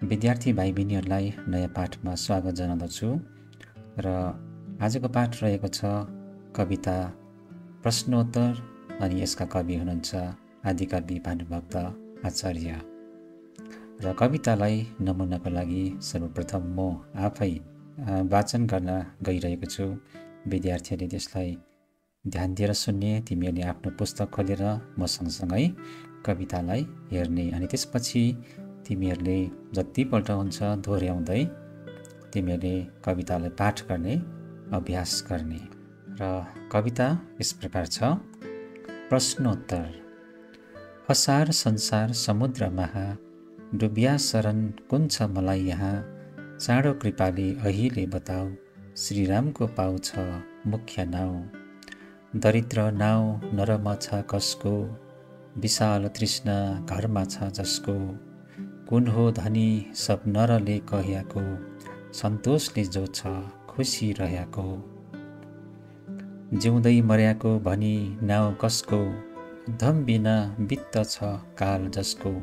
विद्यार्थी भाइ बहिनीहरूलाई नयाँ पाठमा स्वागत जनाउँदछु र आजको पाठ रहेको छ कविता प्रश्नोत्तर अनि यसका कवि हुनुहुन्छ आदिकवि भानुभक्त आचार्य। र कवितालाई नमुनाको लागि सर्वप्रथम म आफै वाचन गर्न गइरहेको छु। विद्यार्थीहरूले त्यसलाई ध्यान दिएर सुन्ने, तिमीहरूले आफ्नो पुस्तक खोलेर म सँगसँगै कवितालाई हेर्ने अनि त्यसपछि तिमीहरूले जतिपल्ट हुन्छ दोहोऱ्याउँदै तिमीहरूले कवितालाई पाठ गर्ने अभ्यास गर्ने। र कविता यस प्रकार छ। प्रश्नोत्तर। असार संसार समुद्र महा, डुबिया शरण कुन छ मलाई यहाँ। चाँडो कृपाले अहिले बताऊ, श्रीरामको पाउ छ मुख्य नाउँ। दरिद्र नाउँ नरम छ कसको, विशाल तृष्णा घरमा छ जसको। कुन हो धनी सब नरले कह्याको, सन्तोषले जो छ खुसी रह्याको। जिउँदै मर्याको भनी नाउँ कसको, उद्धम बिना वित्त छ काल जसको।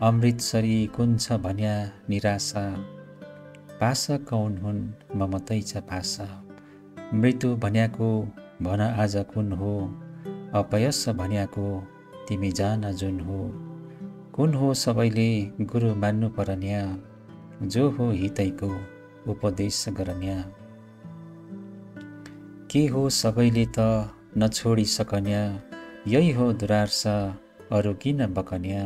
अमृतसरी कुन छ भन्या निराशा, पासा कौन हुन् ममतै छ पासा। मृत्यु भन्याको भन आज कुन हो, अपयस भन्याको तिमी जान जुन हो। कुन हो सबैले गुरु मान्नु परन्या, जो हो हितैको उपदेश गरन्या। के हो सबैले त नछोडी सकन्या, यही हो दुरार्सा अरू किन बकन्या।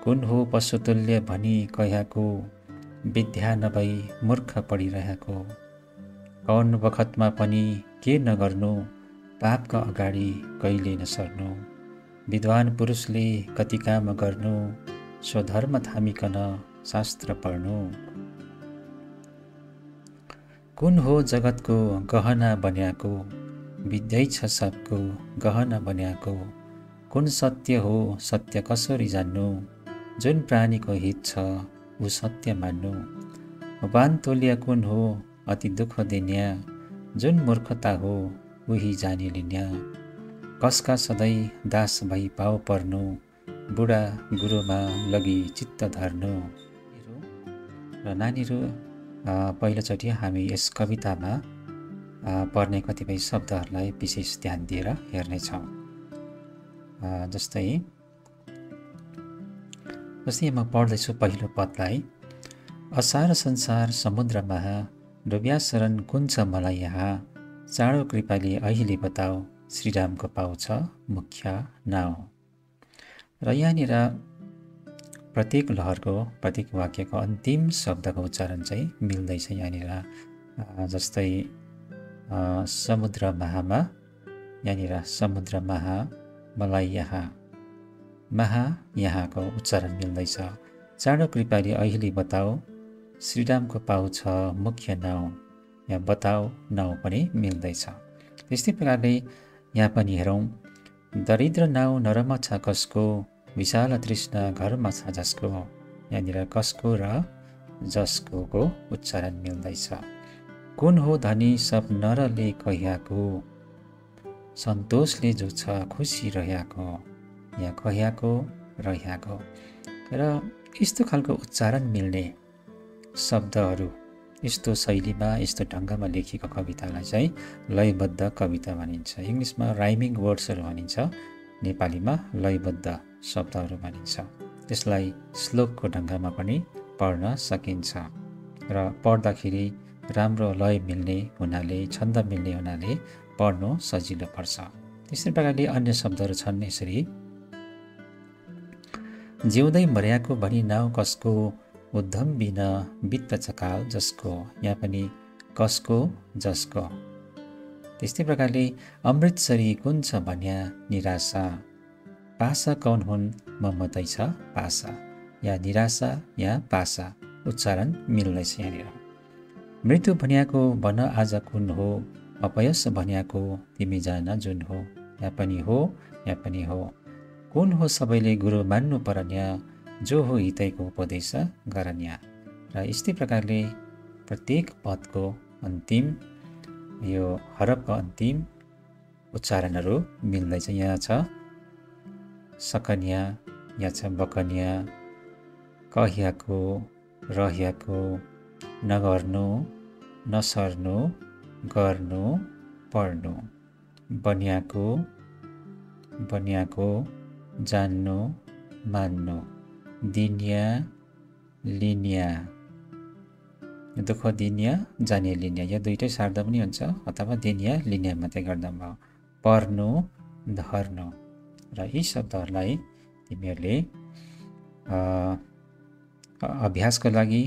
कुन हो पशुतुल्य भनी कह्याको, विद्या नभई मूर्ख पढिरहेको। कौन बखतमा पनि के नगर्नु, पापका अगाडि कहिले नसर्नु। विद्वान पुरुषले कति काम गर्नु, स्वधर्म थामिकन शास्त्र पढ्नु। कुन हो जगतको गहना बन्याको, विद्यै छ सबको गहना बन्याको। कुन सत्य हो सत्य कसरी जान्नु, जुन प्राणीको हित छ ऊ सत्य मान्नु। वान तोल्य कुन हो अति दुःख दिन्या, जुन मूर्खता हो उही जानी लिन्या। कसका सधैँ दास भई पाउ पर्नु, बुढा गुरुमा लगी चित्त धर्नु। र नानीहरू पहिलोचोटि हामी यस कवितामा पढ्ने कतिपय शब्दहरूलाई विशेष ध्यान दिएर हेर्नेछौँ। जस्तै म पढ्दैछु पहिलो पदलाई। असार संसार समुद्र महा, डुबिया शरण कुन छ मलाई यहाँ। चाँडो कृपाले अहिले बताऊ, श्रीरामको पाउ छ मुख्य नाउँ। र यहाँनिर प्रत्येक लहरको प्रत्येक वाक्यको अन्तिम शब्दको उच्चारण चाहिँ मिल्दैछ। यहाँनिर जस्तै समुद्र महामा, यहाँनिर समुद्र महा मलाई यहाँ, महा यहाँको उच्चारण मिल्दैछ। चाँडो कृपाले अहिले बताऊ, श्रीरामको पाउ छ मुख्य नाउँ, यहाँ बताऊ नाउँ पनि मिल्दैछ। त्यस्तै प्रकारले यहाँ पनि हेरौँ। दरिद्र नाउँ नरम छ कसको, विशाल तृष्णा घरमा छ जसको। यहाँनिर कसको र जसको को उच्चारण मिल्दैछ। कुन हो धनी सब नरले कह्याको, सन्तोषले जो छ खुसी रह्याको। यहाँ कह्याको रह्याको र यस्तो खालको उच्चारण मिल्ने शब्दहरू, यस्तो शैलीमा यस्तो ढङ्गमा लेखिएको कवितालाई चाहिँ लयबद्ध कविता भनिन्छ। इङ्ग्लिसमा राइमिङ वर्ड्सहरू भनिन्छ, नेपालीमा लयबद्ध शब्दहरू भनिन्छ। त्यसलाई श्लोकको ढङ्गमा पनि पढ्न सकिन्छ र पढ्दाखेरि राम्रो लय मिल्ने हुनाले, छन्द मिल्ने हुनाले पढ्नु सजिलो पर्छ। त्यस्तै प्रकारले अन्य शब्दहरू छन् यसरी। जिउँदै मर्याको भनी नाउँ कसको, उद्धम बिना वित्त छ काल जसको। यहाँ पनि कसको जसको। त्यस्तै प्रकारले अमृतसरी कुन छ भन्या निराशा, पासा कौन हुन् ममतै छ पासा। यहाँ निराशा यहाँ पासा उच्चारण मिल्दैछ। यहाँनिर मृत्यु भन्याको भन आज कुन हो, अपयस भन्याको तिमी जान जुन हो। यहाँ पनि हो यहाँ पनि हो। कुन हो सबैले गुरु मान्नु परन्या, जो हो हितैको उपदेश गरन्या। र यस्तै प्रकारले प्रत्येक पदको अन्तिम, यो हरफको अन्तिम उच्चारणहरू मिल्दैछ। यहाँ छ सकन्या, यहाँ छ बकन्या, कह्याको, रहेको, नगर्नु, नसर्नु, गर्नु, पढ्नु, बनियाको, जान्नु, मान्नु, दिन्या, लिन्या, दुःख दिन्या, जाने लिन्या, यो दुईटै सार्दा पनि हुन्छ अथवा दिन्या लिन्या मात्रै गर्दा भयो। पर्नु, धर्नु, र यी शब्दहरूलाई तिमीहरूले अभ्यासको लागि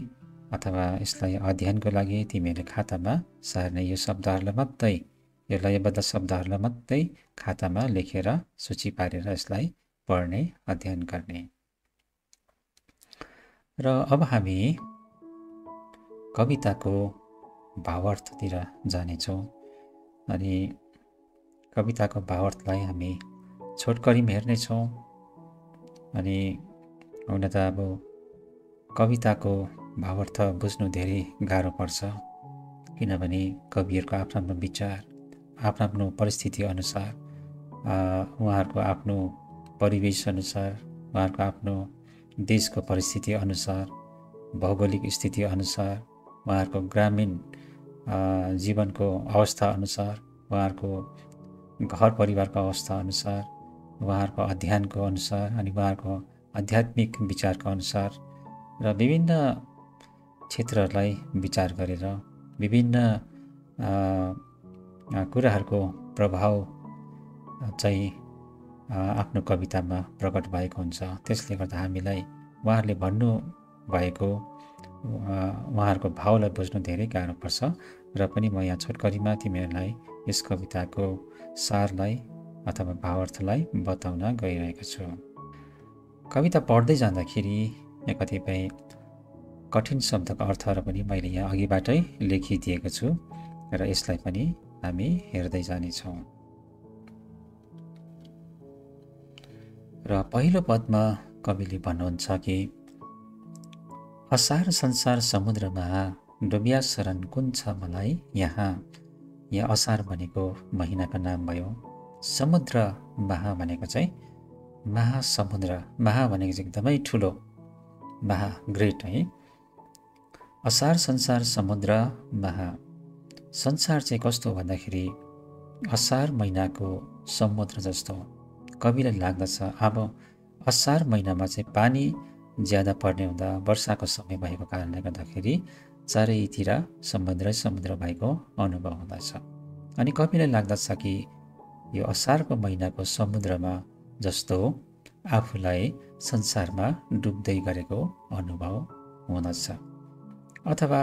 अथवा यसलाई अध्ययनको लागि तिमीहरूले खातामा सार्ने, यो शब्दहरूलाई मात्रै, यो लयबद्ध शब्दहरूलाई मात्रै खातामा लेखेर सूची पारेर यसलाई पढ्ने, अध्ययन गर्ने। र अब हामी कविताको भावार्थतिर जानेछौँ। अनि कविताको भावार्थलाई हामी छोटकरीमा हेर्नेछौँ। अनि हुन त अब कविताको भावार्थ बुझ्नु धेरै गाह्रो पर्छ, किनभने कविहरूको आफ्नो विचार, आफ्नो परिस्थिति अनुसार, उहाँहरूको आफ्नो परिवेश अनुसार, उहाँहरूको आफ्नो देशको परिस्थिति अनुसार, भौगोलिक स्थिति अनुसार, उहाँहरूको ग्रामीण जीवनको अवस्था अनुसार, उहाँहरूको घर परिवारको अवस्था अनुसार, उहाँहरूको अध्ययनको अनुसार, अनि उहाँहरूको आध्यात्मिक विचारको अनुसार र विभिन्न क्षेत्रहरूलाई विचार गरेर विभिन्न कुराहरूको प्रभाव चाहिँ आफ्नो कवितामा प्रकट भएको हुन्छ। त्यसले गर्दा हामीलाई उहाँहरूले भन्नु भएको उहाँहरूको भावलाई बुझ्नु धेरै गाह्रो पर्छ। र पनि म यहाँ छोटकरीमा तिमीहरूलाई यस कविताको सारलाई अथवा भावार्थलाई बताउन गइरहेको छु। कविता पढ्दै जाँदाखेरि यहाँ कतिपय कठिन शब्दको अर्थहरू पनि मैले यहाँ अघिबाटै लेखिदिएको छु र यसलाई पनि हामी हेर्दै जानेछौँ। र पहिलो पदमा कविले भन्नुहुन्छ कि असार संसार समुद्रमा डुबिया शरण कुन छ मलाई यहाँ। यहाँ असार भनेको महिनाको नाम भयो। समुद्र महा भनेको चाहिँ महासमुद्र, महा भनेको चाहिँ एकदमै ठुलो, महा ग्रेट है। असार संसार समुद्र महा, संसार चाहिँ कस्तो भन्दाखेरि असार महिनाको समुद्र जस्तो कविलाई लाग्दछ। अब असार महिनामा चाहिँ पानी ज्यादा पर्ने हुँदा वर्षाको समय भएको कारणले गर्दाखेरि चारैतिर समुद्र भएको अनुभव हुँदछ। अनि कविलाई लाग्दछ कि यो असारको महिनाको समुद्रमा जस्तो आफूलाई संसारमा डुब्दै गरेको अनुभव हुँदछ। अथवा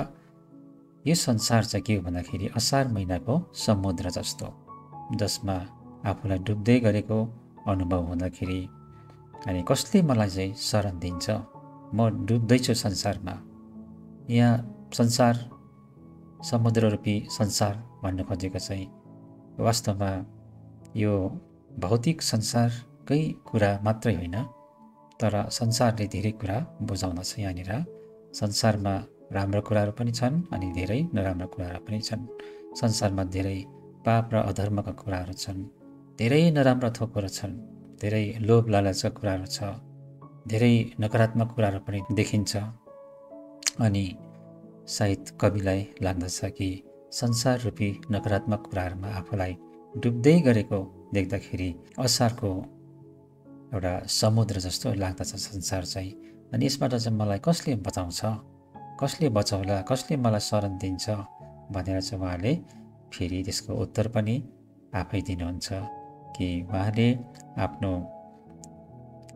यो संसार चाहिँ के हो भन्दाखेरि असार महिनाको समुद्र जस्तो, जसमा आफूलाई डुब्दै गरेको अनुभव हुँदाखेरि अनि कसले मलाई चाहिँ शरण दिन्छ, म डुब्दैछु संसारमा। यहाँ संसार, समुद्र रूपी संसार भन्न खोजेको चाहिँ वास्तवमा यो भौतिक संसारकै कुरा मात्रै होइन, तर संसारले धेरै कुरा बुझाउँदछ। यहाँनिर संसारमा राम्रो कुराहरू पनि छन् अनि धेरै नराम्रो कुराहरू पनि छन्। संसारमा धेरै पाप र अधर्मका कुराहरू छन्, धेरै नराम्रा थोकहरू छन्, धेरै लोभ लालचका कुराहरू छ, धेरै नकारात्मक कुराहरू पनि देखिन्छ। अनि सायद कविलाई लाग्दछ कि संसार रूपी नकारात्मक कुराहरूमा आफूलाई डुब्दै गरेको देख्दाखेरि असारको एउटा समुद्र जस्तो लाग्दछ संसार चाहिँ। अनि यसबाट चाहिँ मलाई कसले बचाउँछ, कसले बचाउला, कसले मलाई शरण दिन्छ भनेर चाहिँ उहाँले फेरि त्यसको उत्तर पनि आफै दिनुहुन्छ कि उहाँले आफ्नो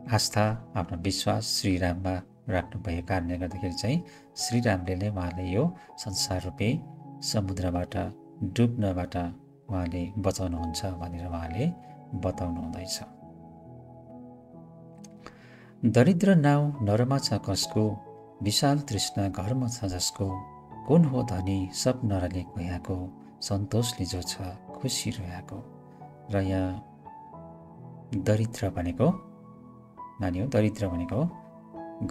आस्था, आफ्नो विश्वास श्रीराममा राख्नु भएको कारणले गर्दाखेरि चाहिँ श्रीरामले नै उहाँले यो संसार रूपी समुद्रबाट डुब्नबाट उहाँले बचाउनुहुन्छ भनेर उहाँले बताउनु हुँदैछ। दरिद्र नाउ नरमा छ कसको, विशाल तृष्णा घरमा छ जसको, कुन हो धनी सब नरले भयाको, सन्तोषले जो छ खुसी रहेको। र यहाँ दरिद्र भनेको मान्यो, दरिद्र भनेको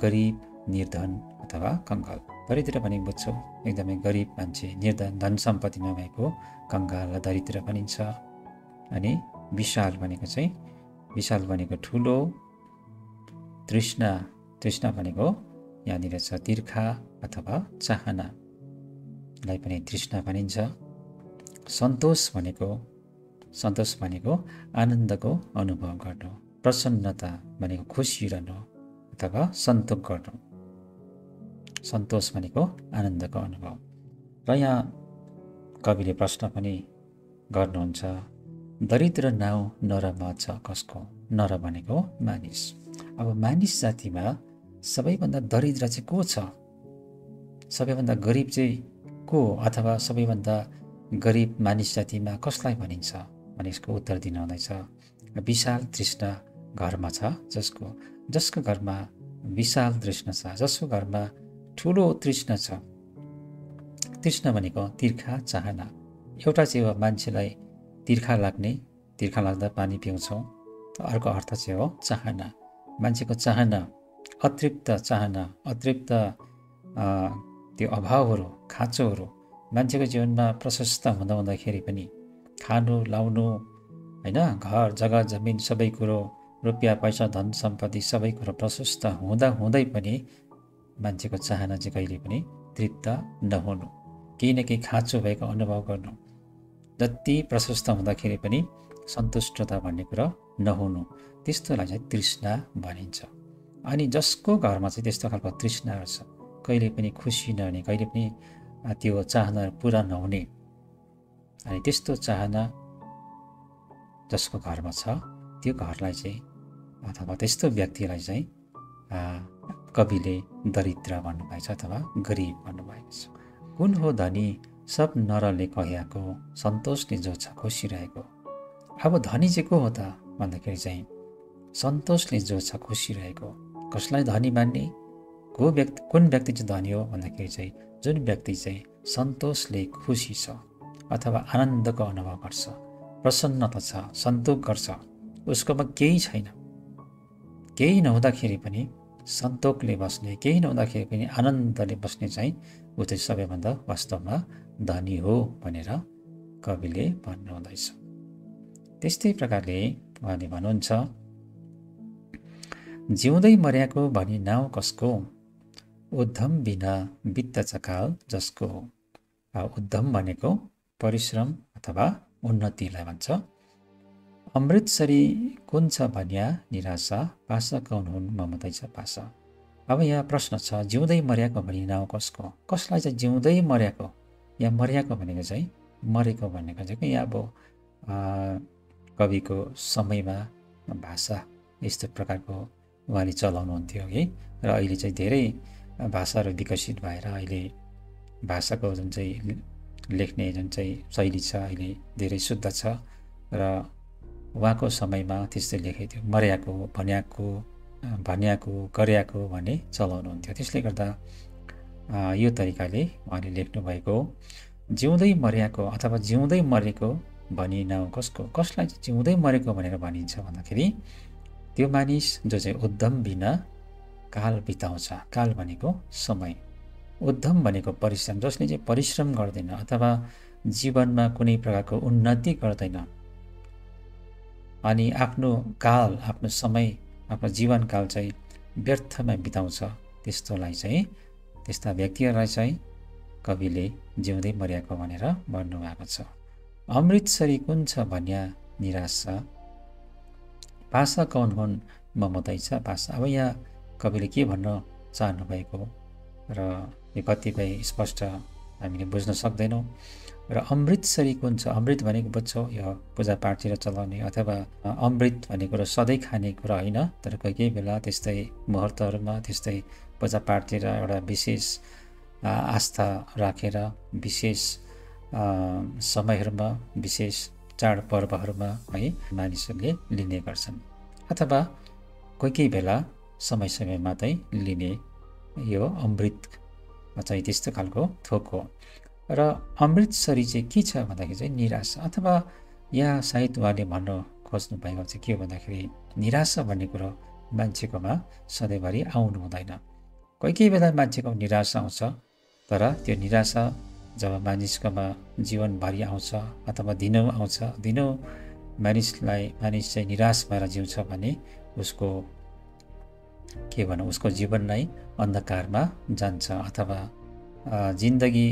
गरिब, निर्धन अथवा कङ्गाल। दरिद्र पनि बुझ्छौँ, एकदमै गरिब मान्छे, निर्धन, धन सम्पत्ति नभएको कङ्गाललाई दरिद्र भनिन्छ। अनि विशाल भनेको चाहिँ, विशाल भनेको ठुलो, तृष्णा, तृष्णा भनेको यहाँनिर छ तिर्खा अथवा चाहनालाई पनि तृष्णा भनिन्छ। सन्तोष भनेको आनन्दको अनुभव गर्नु, प्रसन्नता भनेको खुसी रहनु अथवा सन्तोष गर्नु। सन्तोष भनेको आनन्दको अनुभव। र यहाँ कविले प्रश्न पनि गर्नुहुन्छ, दरिद्र नाउँ नरमा छ कसको? नर भनेको मानिस। अब मानिस जातिमा सबैभन्दा दरिद्र चाहिँ को छ? सबैभन्दा गरिब चाहिँ को? अथवा सबैभन्दा गरिब मानिस जातिमा कसलाई भनिन्छ भने यसको उत्तर दिनु हुँदैछ, विशाल तृष्णा घरमा छ जसको घरमा विशाल तृष्णा छ, जसको घरमा ठुलो तृष्णा छ। तृष्णा भनेको तिर्खा चाहना। एउटा चाहिँ हो मान्छेलाई तिर्खा लाग्दा पानी पिउँछौँ, अर्को अर्थ चाहिँ हो चाहना। मान्छेको चाहना, अतृप्त चाहना, अतृप्त त्यो अभावहरू, खाँचोहरू मान्छेको जीवनमा प्रशस्त हुँदाखेरि पनि खानु लाउनु होइन, घर जग्गा जमिन सबै कुरो, रुपियाँ पैसा धन सम्पत्ति सबै कुरो प्रशस्त हुँदै पनि मान्छेको चाहना चाहिँ कहिले पनि तृप्त नहुनु, केही न केही खाँचो भएको अनुभव गर्नु, जति प्रशस्त हुँदाखेरि पनि सन्तुष्टता भन्ने कुरा नहुनु, त्यस्तोलाई चाहिँ तृष्णा भनिन्छ। अनि जसको घरमा चाहिँ त्यस्तो खालको तृष्णाहरू छ, कहिले पनि खुसी नहुने, कहिले पनि त्यो चाहना पुरा नहुने, अनि त्यस्तो चाहना जसको घरमा छ त्यो घरलाई चाहिँ अथवा त्यस्तो व्यक्तिलाई चाहिँ कविले दरिद्र भन्नुभएको छ अथवा गरिब भन्नुभएको छ। कुन हो धनी सब नरले कह्याको, सन्तोषले जो छ खुसी रहेको। अब धनी चाहिँ को हो त भन्दाखेरि चाहिँ सन्तोषले जो छ खुसी रहेको। कसलाई धनी मान्ने? कुन व्यक्ति चाहिँ धनी हो भन्दाखेरि चाहिँ जुन व्यक्ति चाहिँ सन्तोषले खुसी छ अथवा आनन्दको अनुभव गर्छ, प्रसन्नता छ, सन्तोष गर्छ, उसकोमा केही छैन, केही नहुँदाखेरि पनि सन्तोषले बस्ने, केही नहुँदाखेरि पनि आनन्दले बस्ने चाहिँ ऊ चाहिँ सबैभन्दा वास्तवमा धनी हो भनेर कविले भन्नुहुँदैछ। त्यस्तै प्रकारले उहाँले भन्नुहुन्छ, जिउँदै मर्याको भनी नाउँ कसको, उद्धम बिना बित्दछ काल जसको। उद्धम भनेको परिश्रम अथवा उन्नतिलाई भन्छ। अमृतसरी कुन छ भन्या निराशा, पासा कौन हुन् ममतै छ पासा। अब यहाँ प्रश्न छ, जिउँदै मर्याको भनी नाउँ कसको? कसलाई चाहिँ जिउँदै मर्याको? यहाँ मर्याको भनेको चाहिँ मरेको भनेको चाहिँ यहाँ अब कविको समयमा भाषा यस्तो प्रकारको उहाँले चलाउनुहुन्थ्यो कि, र अहिले चाहिँ धेरै भाषाहरू विकसित भएर अहिले भाषाको जुन चाहिँ लेख्ने जुन चाहिँ शैली छ अहिले धेरै शुद्ध छ, र उहाँको समयमा त्यस्तै लेखेको थियो, मर्याको, भन्याको, गर्याको भन्ने चलाउनुहुन्थ्यो। त्यसले गर्दा यो तरिकाले उहाँले लेख्नुभएको जिउँदै मर्याको अथवा जिउँदै मरेको भनी नाउँ कसको। कसलाई चाहिँ जिउँदै मरेको भनेर भनिन्छ भन्दाखेरि त्यो मानिस जो चाहिँ उद्धम बिना काल बिताउँछ। काल भनेको समय, उद्धम भनेको परिश्रम, जसले चाहिँ परिश्रम गर्दैन अथवा जीवनमा कुनै प्रकारको उन्नति गर्दैन अनि आफ्नो काल, आफ्नो समय, आफ्नो जीवनकाल चाहिँ व्यर्थमा बिताउँछ, त्यस्तोलाई चाहिँ, त्यस्ता व्यक्तिहरूलाई चाहिँ कविले जिउँदै मर्याको भनेर भन्नुभएको छ। अमृतसरी कुन छ भन्या निराश छ, पासा कौन हुन् ममतै छ पासा। अब यहाँ कविले के भन्न चाहनुभएको र यो कतिपय स्पष्ट हामीले बुझ्न सक्दैनौँ। र अमृतसरी कुन छ, अमृत भनेको बुझ्छौँ यो पूजापाठतिर चलाउने अथवा अमृत भनेको र सधैँ खाने कुरा होइन, तर कोही कोही बेला त्यस्तै मुहुर्तहरूमा, त्यस्तै पूजापाठतिर एउटा विशेष आस्था राखेर विशेष समयहरूमा, विशेष चाडपर्वहरूमा है मानिसहरूले लिने गर्छन्, अथवा कोही कोही बेला समय समयमा चाहिँ लिने यो अमृत चाहिँ त्यस्तो खालको थोक हो। र अमृतसरी चाहिँ के छ भन्दाखेरि चाहिँ निराशा, अथवा यहाँ सायद उहाँले भन्न खोज्नु भएको चाहिँ के हो भन्दाखेरि निराशा भन्ने कुरो मान्छेकोमा सधैँभरि आउनु हुँदैन। कोही कोही बेला मान्छेको निराशा आउँछ, तर त्यो निराशा जब मानिसकोमा जीवनभरि आउँछ अथवा दिनौँ आउँछ, दिनौँ मानिस चाहिँ निराश भएर जिउँछ भने उसको के भनौँ उसको जीवन नै अन्धकारमा जान्छ अथवा जिन्दगी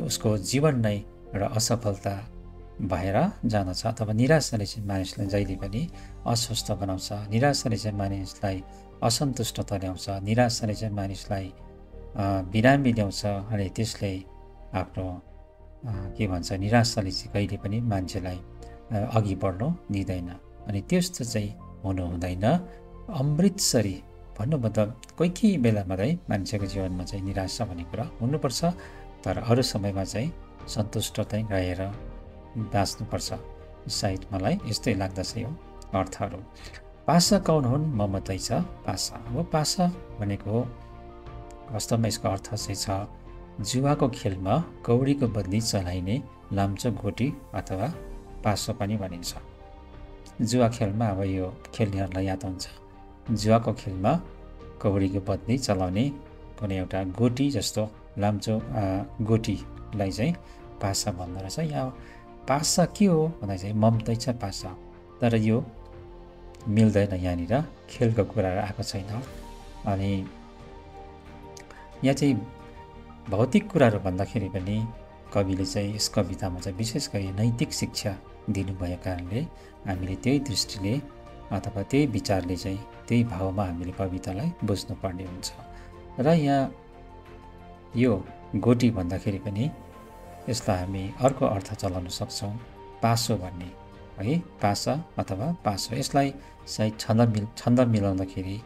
उसको जीवन नै एउटा असफलता भएर जाँदछ अथवा निराशाले चाहिँ मानिसलाई जहिले पनि अस्वस्थ बनाउँछ। निराशाले चाहिँ मानिसलाई असन्तुष्टता ल्याउँछ। निराशाले चाहिँ मानिसलाई बिरामी ल्याउँछ अनि त्यसले आफ्नो के भन्छ निराशाले चाहिँ कहिले पनि मान्छेलाई अघि बढ्नु दिँदैन। अनि त्यस्तो चाहिँ हुनु हुँदैन। अमृतसरी भन्नु मतलब कोही बेलामा चाहिँ मान्छेको जीवनमा चाहिँ निराशा भन्ने कुरा हुनुपर्छ, तर अरू समयमा चाहिँ सन्तुष्ट चाहिँ रहेर बाँच्नुपर्छ। सायद मलाई यस्तै लाग्दछ यो अर्थहरू। पासा कौन हुन्? ममतै छ पासा। अब पासा भनेको वास्तवमा यसको अर्थ चाहिँ छ जुवाको खेलमा कौडीको बदली चलाइने लाम्चो गोटी अथवा पासो पनि भनिन्छ। जुवा खेलमा अब यो खेल्नेहरूलाई याद हुन्छ, जुवाको खेलमा कौडीको बदली चलाउने कुनै एउटा गोटी जस्तो लाम्चो गोटीलाई चाहिँ पासा भन्दो रहेछ। यहाँ पासा के हो भन्दा चाहिँ ममतै छ पासा, तर यो मिल्दैन। यहाँनिर खेलको कुराहरू आएको छैन। अनि यहाँ चाहिँ भौतिक कुराहरू भन्दाखेरि पनि कविले चाहिँ यस कवितामा चाहिँ विशेष गरी नैतिक शिक्षा दिनुभएको कारणले हामीले त्यही दृष्टिले अथवा त्यही विचारले चाहिँ त्यही भावमा हामीले कवितालाई बुझ्नुपर्ने हुन्छ। र यहाँ यो गोटी भन्दाखेरि पनि यसलाई हामी अर्को अर्थ चलाउन सक्छौँ, पासो भन्ने है, पासा अथवा पासो। यसलाई सायद छन्द मिलाउँदाखेरि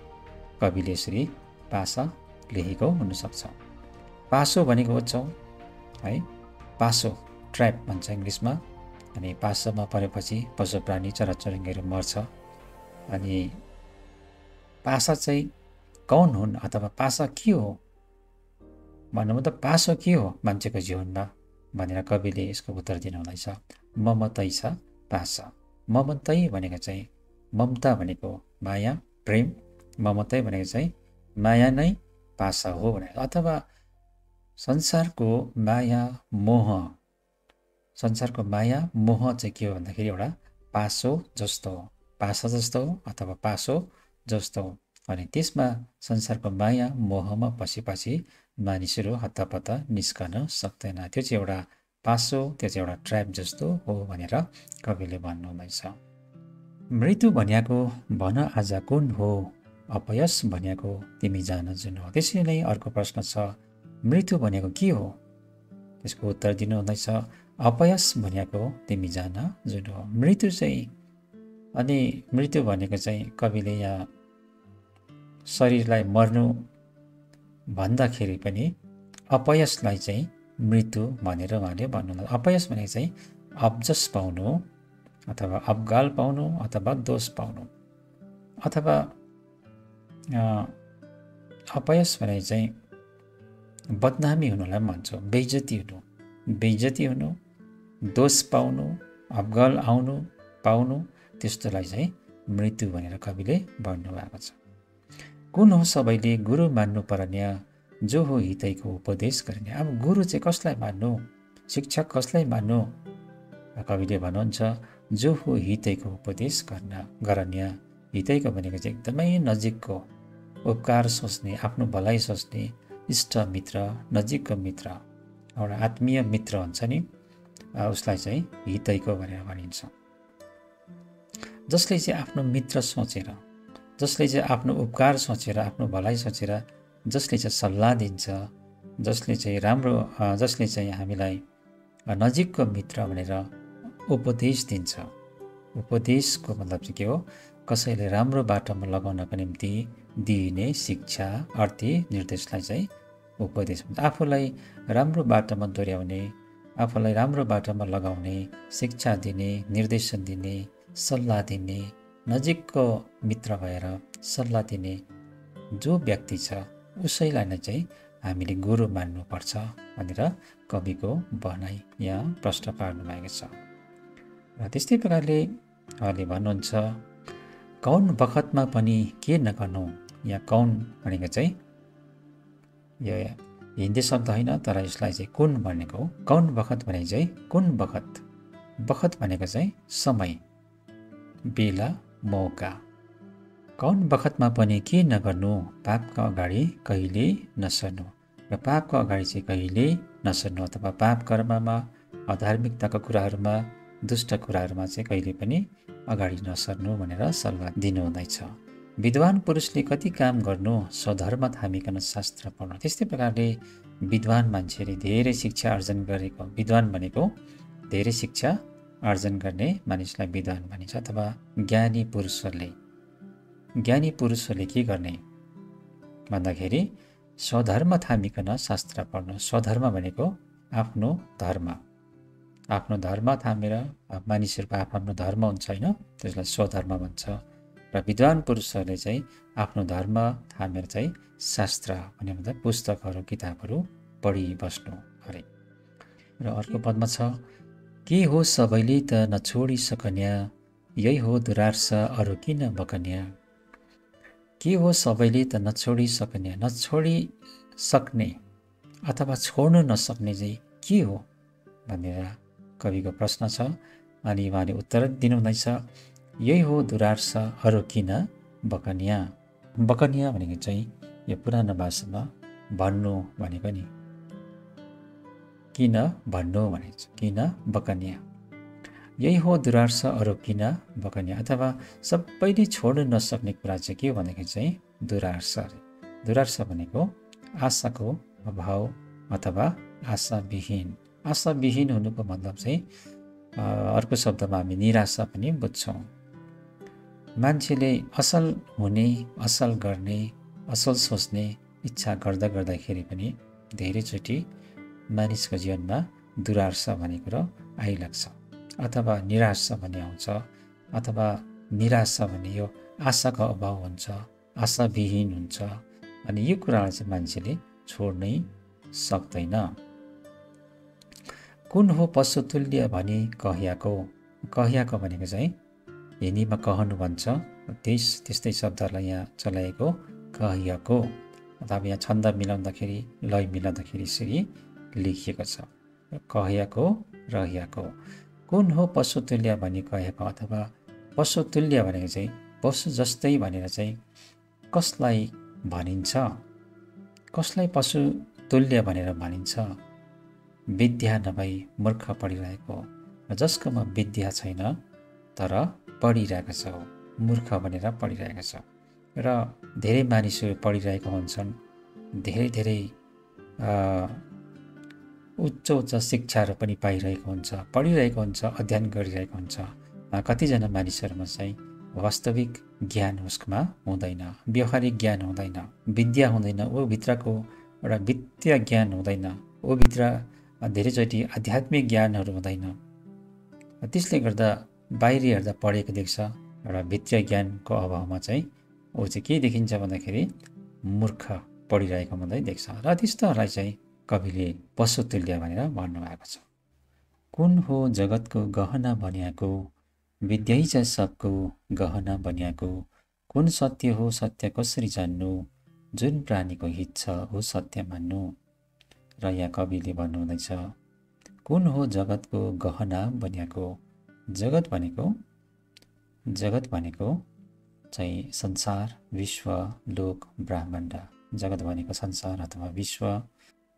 कविले यसरी पासा लेखेको हुनसक्छ। पासो भनेको ओछ्याउ है, पासो ट्र्याप भन्छ इङ्ग्लिसमा। अनि पासोमा परेपछि पशु प्राणी चराचुरुङ्गीहरू मर्छ। अनि पासा चाहिँ कौन हुन् अथवा पासा के हो भन्नु त पासो के हो मान्छेको जीवनमा भनेर कविले यसको उत्तर दिनुहुँदैछ। ममतै छ पासा। ममतै भनेको चाहिँ ममता भनेको माया प्रेम, ममतै भनेको चाहिँ माया नै पासा हो भनेको, अथवा संसारको माया मोह, संसारको माया मोह चाहिँ के हो भन्दाखेरि एउटा पासो जस्तो हो, पासा जस्तो हो अथवा पासो जस्तो हो। अनि त्यसमा संसारको माया मोहमा पसेपछि मानिसहरू हत्तापत्ता निस्कन सक्दैन। त्यो चाहिँ एउटा पासो, त्यो चाहिँ एउटा ट्र्याप जस्तो हो भनेर कविले भन्नुहुँदैछ। मृत्यु भनिएको भन आज कुन हो, अपयस भनिएको तिमी जान जुन हो। त्यसरी नै अर्को प्रश्न छ, मृत्यु भनेको के हो? त्यसको उत्तर दिनुहुँदैछ, अपयस भनेको तिमी जान जुन हो। मृत्यु चाहिँ, अनि मृत्यु भनेको चाहिँ कविले यहाँ शरीरलाई मर्नु भन्दाखेरि पनि अपयसलाई चाहिँ मृत्यु भनेर उहाँले भन्नुहुन्छ। अपयस भनेको चाहिँ अब्जस पाउनु अथवा अब्गाल पाउनु अथवा दोष पाउनु, अथवा अपयस भने चाहिँ बदनामी हुनुलाई भन्छौँ, बेइज्जती हुनु, दोष पाउनु, अब्गाल आउनु पाउनु, त्यस्तोलाई चाहिँ मृत्यु भनेर कविले भन्नुभएको छ। कुन हो सबैले गुरु मान्नु पर्ने, जो हो हितैको उपदेश गर्ने। अब गुरु चाहिँ कसलाई मान्नु, शिक्षक कसलाई मान्नु? कविले भन्नुहुन्छ, जो हो हितैको उपदेश गर्ने। हितैको भनेको चाहिँ एकदमै नजिकको, उपकार सोच्ने, आफ्नो भलाइ सोच्ने इष्ट मित्र, नजिकको मित्र, एउटा आत्मीय मित्र हुन्छ नि, उसलाई चाहिँ हितैको भनेर भनिन्छ। जसले चाहिँ आफ्नो मित्र सोचेर, जसले चाहिँ आफ्नो उपकार सोचेर, आफ्नो भलाइ सोचेर, जसले चाहिँ सल्लाह दिन्छ, जसले चाहिँ राम्रो, जसले चाहिँ हामीलाई नजिकको मित्र भनेर उपदेश दिन्छ। उपदेशको मतलब चाहिँ के हो? कसैले राम्रो बाटोमा लगाउनको निम्ति दिइने शिक्षा, अर्थी निर्देशलाई चाहिँ उपदेश भन्छ। आफूलाई राम्रो बाटोमा डोर्याउने, आफूलाई राम्रो बाटोमा लगाउने, शिक्षा दिने, निर्देशन दिने, सल्लाह दिने, नजिकको मित्र भएर सल्लाह दिने जो व्यक्ति छ उसैलाई नै चाहिँ हामीले गुरु मान्नुपर्छ भनेर कविको भनाइ यहाँ प्रश्न पार्नु भएको छ। र त्यस्तै प्रकारले उहाँले भन्नुहुन्छ, कौन बखतमा पनि के नगर्नु। यहाँ कौन भनेको चाहिँ यो हिन्दी शब्द होइन, तर यसलाई चाहिँ कुन भनेको हो। कौन बखत भनेको चाहिँ कुन बखत, बखत भनेको चाहिँ समय, बेला, मौका। कौन बखतमा पनि के नगर्नु, पापका अगाडि कहिले नसर्नु। र पापका अगाडि चाहिँ कहिले नसर्नु अथवा पाप कर्ममा, अधार्मिकताका कुराहरूमा, दुष्ट कुराहरूमा चाहिँ कहिले पनि अगाडि नसर्नु भनेर सल्लाह दिनुहुँदैछ। विद्वान पुरुषले कति काम गर्नु, स्वधर्म थामिकन शास्त्र पढ्नु। त्यस्तै प्रकारले विद्वान मान्छेले धेरै शिक्षा आर्जन गरेको, विद्वान भनेको धेरै शिक्षा आर्जन गर्ने मानिसलाई विद्वान भनिन्छ। अथवा ज्ञानी पुरुषहरूले के गर्ने भन्दाखेरि स्वधर्म थामिकन शास्त्र पढ्नु। स्वधर्म भनेको आफ्नो धर्म थामेर, मानिसहरूको आफ्नो धर्म हुन्छ होइन, त्यसलाई स्वधर्म भन्छ। र विद्वान पुरुषहरूले चाहिँ आफ्नो धर्म थामेर चाहिँ शास्त्र भन्ने मतलब पुस्तकहरू, किताबहरू पढिबस्नु अरे। र अर्को पदमा छ, के हो सबैले त नछोडी सकन्या, यही हो दुरार्स अरू किन बकन्या। के हो सबैले त नछोडी सकन्या, नछोडी सक्ने अथवा छोड्नु नसक्ने चाहिँ के हो भनेर कविको प्रश्न छ। अनि उहाँले उत्तर दिनुहुँदैछ, यही हो दुरार्स अरू किन बकन्या। बकन्या भनेको चाहिँ यो पुरानो भाषामा भन्नु भनेको नि, किन भन्नु भनेको छ, किन बकन्या। यही हो दुरार्स अरू किन बकन्या, अथवा सबैले छोड्नु नसक्ने कुरा चाहिँ के हो भन्दाखेरि चाहिँ दुरार्स। दुरार्स भनेको आशाको अभाव अथवा आशाविहीन हुनुको मतलब चाहिँ अर्को शब्दमा हामी निराशा पनि बुझ्छौँ। मान्छेले असल हुने, असल गर्ने, असल सोच्ने इच्छा गर्दाखेरि पनि धेरैचोटि मानिसको जीवनमा दुरार्सा भन्ने कुरो आइलाग्छ अथवा निराशा भन्ने आउँछ। अथवा निराशा भन्ने यो आशाको अभाव हुन्छ, आशाविहीन हुन्छ। अनि यो कुरालाई चाहिँ मान्छेले छोड्नै सक्दैन। कुन हो पशुतुल्य भनी कह्याको भनेको चाहिँ हिन्दीमा कहनु भन्छ, त्यस्तै शब्दहरूलाई यहाँ चलाएको कह्याको। अथवा यहाँ छन्द मिलाउँदाखेरि, लय मिलाउँदाखेरि यसरी लेखिएको छ, कह्याको रह्याको। कुन हो पशुतुल्य भनी कह्याको, अथवा पशुतुल्य भनेको चाहिँ पशु जस्तै भनेर चाहिँ कसलाई भनिन्छ, कसलाई पशुतुल्य भनेर भनिन्छ। विद्या नभई मूर्ख पढिरहेको, जसकोमा विद्या छैन तर पढिरहेको छ, मूर्ख भनेर पढिरहेको छ। र धेरै मानिसहरू पढिरहेका हुन्छन्, धेरै उच्च शिक्षाहरू पनि पाइरहेको हुन्छ, पढिरहेको हुन्छ, अध्ययन गरिरहेको हुन्छ। कतिजना मानिसहरूमा चाहिँ वास्तविक ज्ञान उसमा हुँदैन, व्यवहारिक ज्ञान हुँदैन, विद्या हुँदैन, ऊ भित्रको एउटा वित्तीय ज्ञान हुँदैन, ऊ भित्र धेरैचोटि आध्यात्मिक ज्ञानहरू हुँदैन। त्यसले गर्दा बाहिरी हेर्दा पढेको देख्छ, एउटा वित्तीय ज्ञानको अभावमा चाहिँ ऊ चाहिँ के देखिन्छ भन्दाखेरि मूर्ख पढिरहेको मात्रै देख्छ। र त्यस्तोहरूलाई चाहिँ कविले पशुतुल्य भनेर भन्नुभएको छ। कुन हो जगतको गहना बन्याको, विद्यै छ सबको गहना बन्याको। कुन सत्य हो, सत्य कसरी जान्नु, जुन प्राणीको हित छ हो सत्य मान्नु। र यहाँ कविले भन्नुहुँदैछ, कुन हो जगतको गहना बन्याको। जगत भनेको चाहिँ संसार, विश्व, लोक, ब्रह्माण्ड। जगत भनेको संसार अथवा विश्व,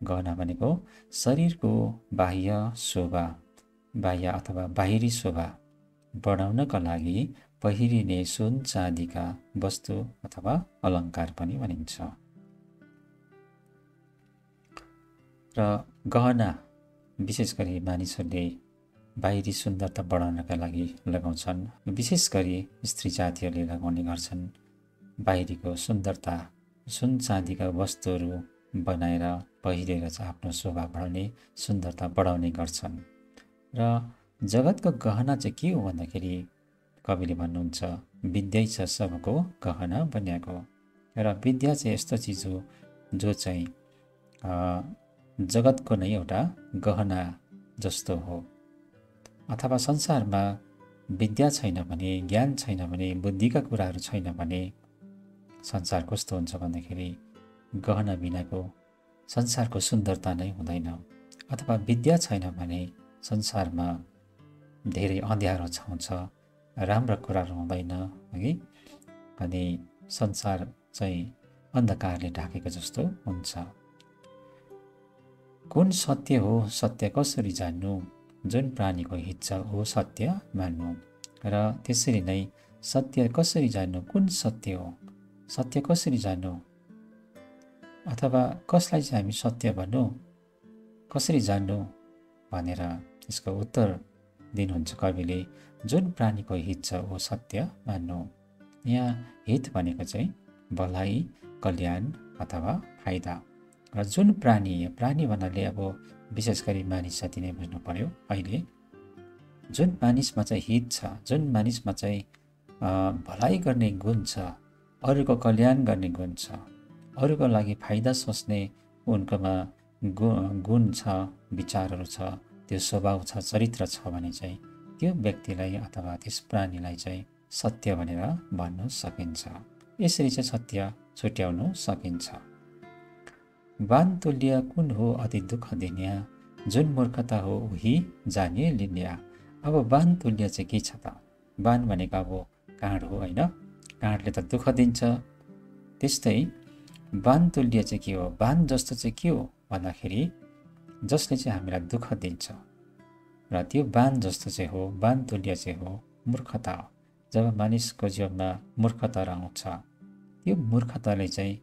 गहना भनेको शरीरको बाह्य अथवा बाहिरी शोभा बढाउनका लागि पहिरिने सुन चाँदीका वस्तु अथवा अलङ्कार पनि भनिन्छ। र गहना विशेष गरी मानिसहरूले बाहिरी सुन्दरता बढाउनका लागि लगाउँछन्। विशेष गरी स्त्री जातिहरूले लगाउने गर्छन्। बाहिरीको सुन्दरता, सुन चाँदीका वस्तुहरू बनाएर पहिरेर चाहिँ आफ्नो शोभा बढाउने, सुन्दरता बढाउने गर्छन्। र जगतको गहना चाहिँ के हो भन्दाखेरि कविले भन्नुहुन्छ, विद्यै छ सबको गहना बन्याको। र विद्या चाहिँ यस्तो चिज हो जो चाहिँ जगतको नै एउटा गहना जस्तो हो। अथवा संसारमा विद्या छैन भने, ज्ञान छैन भने, बुद्धिका कुराहरू छैन भने संसार कस्तो हुन्छ भन्दाखेरि गहना बिनाको संसारको सुन्दरता नै हुँदैन। अथवा विद्या छैन भने संसारमा धेरै अँध्यारो छाउँछ, राम्रो कुराहरू हुँदैन है। अनि संसार चाहिँ अन्धकारले ढाकेको जस्तो हुन्छ। कुन सत्य हो, सत्य कसरी जान्नु, जुन प्राणीको हित छ हो सत्य मान्नु। र त्यसरी नै सत्य कसरी जान्नु, कुन सत्य हो, सत्य कसरी जान्नु, अथवा कसलाई चाहिँ हामी सत्य भन्नु, कसरी जान्नु भनेर यसको उत्तर दिनुहुन्छ कविले। जुन प्राणीको हित छ हो सत्य मान्नु। यहाँ हित भनेको चाहिँ भलाइ, कल्याण अथवा फाइदा। र जुन प्राणी, प्राणी भन्नाले अब विशेष गरी मानिस जति नै बुझ्नु पर्यो। अहिले जुन मानिसमा चाहिँ हित छ, जुन मानिसमा चाहिँ भलाइ गर्ने गुण छ, अरूको कल्याण गर्ने गुण छ, अरूको लागि फाइदा सोच्ने उनकोमा गुण छ, विचारहरू छ, त्यो स्वभाव छ, चरित्र छ भने चाहिँ त्यो व्यक्तिलाई अथवा त्यस प्राणीलाई चाहिँ सत्य भनेर भन्नु सकिन्छ। यसरी चाहिँ सत्य छुट्याउनु सकिन्छ। बान तुल्य कुन हो अति दुःख दिन्या, जुन मूर्खता हो उही जाने लिन्या। अब बान तुल्य चाहिँ के छ त? बान भनेको अब काँड हो होइन, काँडले त दुःख दिन्छ। त्यस्तै बान तुल्य चाहिँ के हो? बान जस्तो चाहिँ के हो भन्दाखेरि जसले चाहिँ हामीलाई दुःख दिन्छ, र त्यो बान जस्तो चाहिँ हो, बान तुल्य चाहिँ हो मूर्खता हो। जब मानिसको जीवनमा मूर्खता आउँछ, त्यो मूर्खताले चाहिँ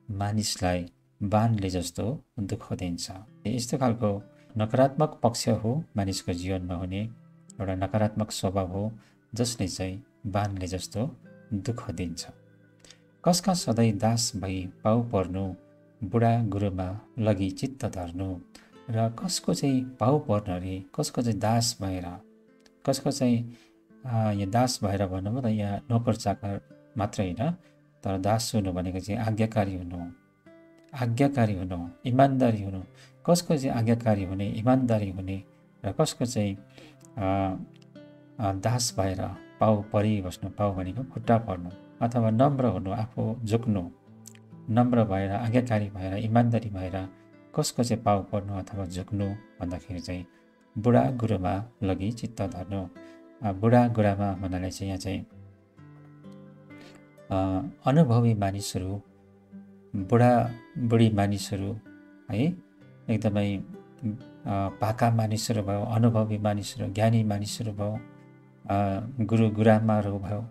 मानिसलाई बानले जस्तो दुःख दिन्छ। यस्तो खालको नकारात्मक पक्ष हो मानिसको जीवनमा हुने एउटा नकारात्मक स्वभाव हो, जसले चाहिँ बानले जस्तो दुःख दिन्छ। कसका सधैँ दास भई पाउ पर्नु, बुढा गुरुमा लगी चित्त धर्नु। र कसको चाहिँ पाउ पर्नु अरे, कसको चाहिँ दास भएर, कसको चाहिँ यहाँ दास भएर भन्नु त यहाँ नोकर चाकर मात्रै होइन, तर दास हुनु भनेको चाहिँ आज्ञाकारी हुनु, आज्ञाकारी हुनु, इमान्दारी हुनु। कसको चाहिँ आज्ञाकारी हुने, इमान्दारी हुने, र कसको चाहिँ दास भएर पाउ परिबस्नु। पाउ भनेको खुट्टा पर्नु, अथवा नम्र हुनु, आफू झुक्नु, नम्र भएर, आज्ञाकारी भएर, इमान्दारी भएर कसको चाहिँ पाउ पर्नु अथवा झुक्नु भन्दाखेरि चाहिँ बुढा गुरुमा लगी चित्त धर्नु। बुढा गुरुमा भन्नाले चाहिँ यहाँ चाहिँ अनुभवी मानिसहरू, बुढा बुढी मानिसहरू है, एकदमै पाका मानिसहरू भयो, अनुभवी मानिसहरू, ज्ञानी मानिसहरू भयो, गुरु गुरुआमाहरू भयो,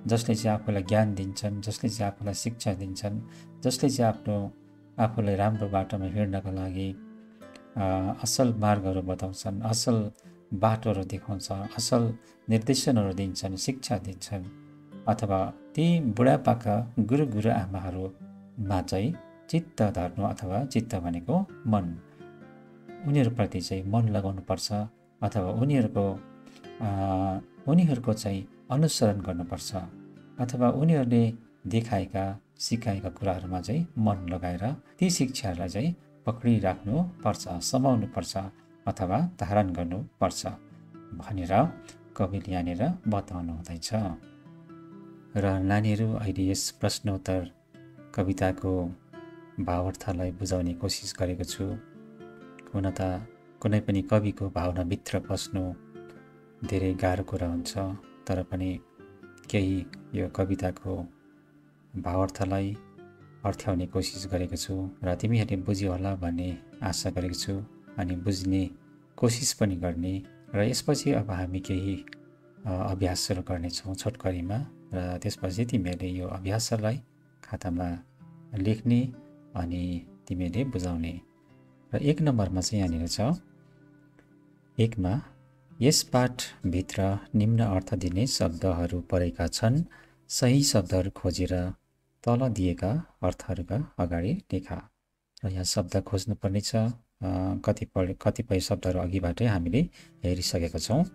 जसले चाहिँ आफूलाई ज्ञान दिन्छन्, जसले चाहिँ आफूलाई शिक्षा दिन्छन्, जसले चाहिँ आफूलाई राम्रो बाटोमा हिँड्नको लागि असल मार्गहरू बताउँछन्, असल बाटोहरू देखाउँछ, असल निर्देशनहरू दिन्छन्, शिक्षा दिन्छन्। अथवा ती बुढापाका गुरु गुरुआमाहरूमा चाहिँ चित्त धर्नु, अथवा चित्त भनेको मन, उनीहरूप्रति चाहिँ मन लगाउनुपर्छ, अथवा उनीहरूको चाहिँ अनुसरण गर्नुपर्छ, अथवा उनीहरूले देखाएका सिकाएका कुराहरूमा चाहिँ मन लगाएर ती शिक्षाहरूलाई चाहिँ पक्रिराख्नुपर्छ, समाउनुपर्छ, अथवा धारण गर्नुपर्छ भनेर कविले यहाँनिर बताउनु हुँदैछ। र नानीहरू, अहिले यस प्रश्नोत्तर कविताको भावार्थलाई बुझाउने कोसिस गरेको छु। हुन त कुनै पनि कविको भावनाभित्र पस्नु धेरै गाह्रो कुरा हुन्छ, तर पनि केही यो कविताको भावार्थलाई अर्थ्याउने कोसिस गरेको छु र तिमीहरूले बुझ्यौ होला भन्ने आशा गरेको छु, अनि बुझ्ने कोसिस पनि गर्ने। र यसपछि अब हामी केही अभ्यासहरू गर्नेछौँ छोटकरीमा, र त्यसपछि तिमीहरूले यो अभ्यासलाई खातामा लेख्ने अनि तिमीहरूले बुझाउने। र 1 नम्बरमा चाहिँ यहाँनिर छ, 1 मा यस पाठभित्र निम्न अर्थ दिने शब्दहरू परेका छन्, सही शब्दहरू खोजेर तल दिएका अर्थहरूका अगाडि लेखा। र यहाँ शब्द खोज्नुपर्ने छ। कतिपय शब्दहरू अघिबाटै हामीले हेरिसकेका छौँ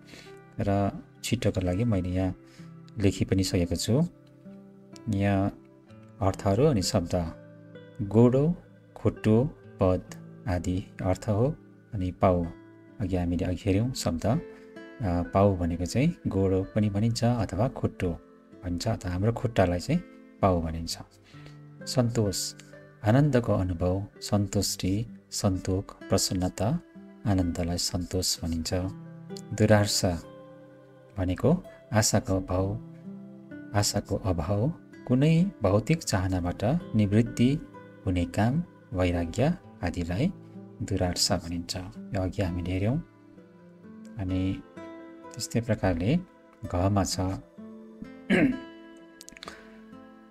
र छिटोको लागि मैले यहाँ लेखि पनि सकेको छु। यहाँ अर्थहरू अनि शब्द गोडो, खुट्टो, पद आदि अर्थ हो। अनि पाउ, अघि हामीले हेऱ्यौँ शब्द पाउ भनेको चाहिँ गोडो पनि भनिन्छ अथवा खुट्टो भनिन्छ, अथवा हाम्रो खुट्टालाई चाहिँ पाउ भनिन्छ। सन्तोष, आनन्दको अनुभव, सन्तुष्टि, सन्तोक, प्रसन्नता, आनन्दलाई सन्तोष भनिन्छ। दुराशा भनेको आशाको अभाव, कुनै भौतिक चाहनाबाट निवृत्ति हुने काम, वैराग्य आदिलाई दुरार्थ भनिन्छ। यो अघि हामीले हेऱ्यौँ। अनि त्यस्तै प्रकारले घमा छ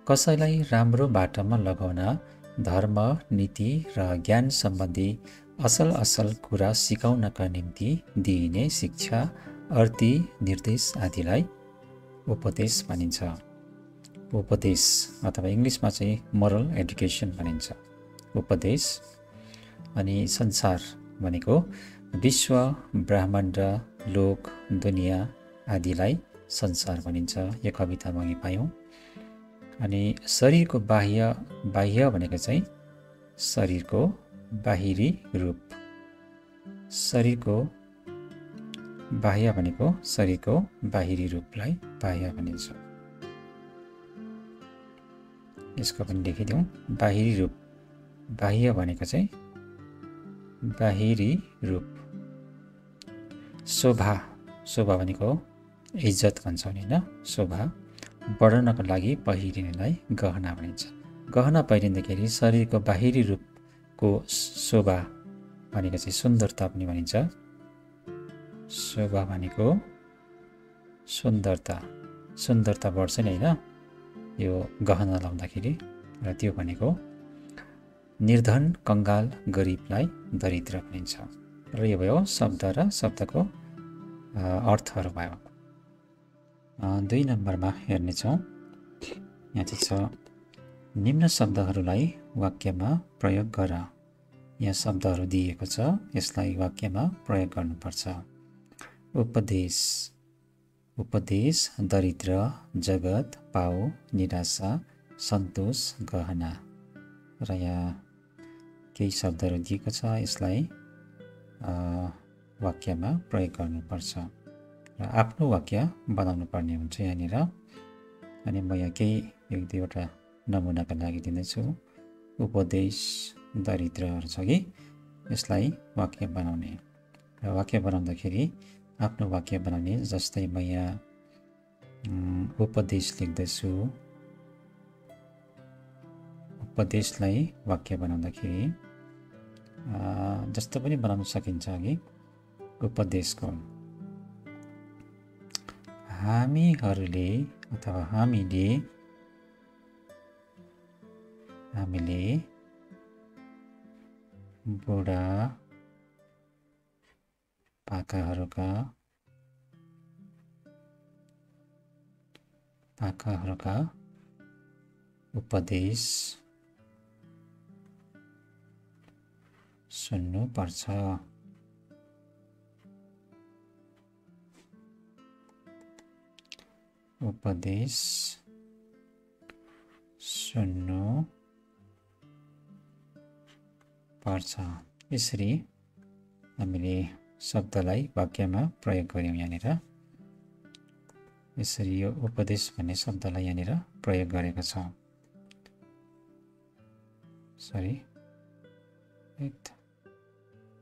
कसैलाई राम्रो बाटोमा लगाउन धर्म, नीति र ज्ञान सम्बन्धी असल असल कुरा सिकाउनका निम्ति दिइने शिक्षा, अर्ती, निर्देश आदिलाई उपदेश भनिन्छ। उपदेश अथवा इङ्ग्लिसमा चाहिँ मोरल एडुकेसन भनिन्छ। उपदेश। अनि संसार भनेको विश्व, ब्रह्माण्ड, लोक, दुनियाँ आदिलाई संसार भनिन्छ। यो कवितामा अघि पायौँ। अनि शरीरको बाह्य भनेको चाहिँ शरीरको बाहिरी रूप। शरीरको बाह्य भनेको शरीरको बाहिरी रूपलाई बाह्य भनिन्छ। यसको पनि लेखिदिउँ। बाहिरी रूप। बाह्य भनेको चाहिँ बाहिरी रूप। शोभा। शोभा भनेको इज्जत भन्छौँ नि, होइन? शोभा बढाउनको लागि पहिरिनेलाई गहना भनिन्छ। गहना पहिरिँदाखेरि शरीरको बाहिरी रूपको शोभा भनेको चाहिँ सुन्दरता पनि भनिन्छ। शोभा भनेको सुन्दरता। सुन्दरता बढ्छ नि, होइन? यो गहना लाउँदाखेरि। र त्यो भनेको निर्धन, कङ्गाल, गरिबलाई दरिद्र भनिन्छ। र यो भयो शब्द र शब्दको अर्थहरू भयो। 2 नम्बरमा हेर्नेछौँ। यहाँ चाहिँ छ निम्न शब्दहरूलाई वाक्यमा प्रयोग गर। यहाँ शब्दहरू दिएको छ, यसलाई वाक्यमा प्रयोग गर्नुपर्छ। उपदेश। उपदेश, दरिद्र, जगत, पाउ, निराशा, सन्तोष, गहना। र यहाँ केही शब्दहरू दिएको छ, यसलाई वाक्यमा प्रयोग गर्नुपर्छ र आफ्नो वाक्य बनाउनु पर्ने हुन्छ यहाँनिर। अनि म यहाँ केही 1-2वटा नमुनाका लागि दिनेछु। उपदेश, दरिद्रहरू छ कि यसलाई वाक्य बनाउने। र वाक्य बनाउँदाखेरि आफ्नो वाक्य बनाउने। जस्तै म यहाँ उपदेश लेख्दैछु। उपदेशलाई वाक्य बनाउँदाखेरि जस्तो पनि बनाउन सकिन्छ। अघि उपदेशको हामीहरूले अथवा हामीले बुढा पाकाहरूका उपदेश सुन्नुपर्छ। उपदेश सुन्नुपर्छ। यसरी हामीले शब्दलाई वाक्यमा प्रयोग गर्यौँ यहाँनिर। यसरी यो उपदेश भन्ने शब्दलाई यहाँनिर प्रयोग गरेको छ।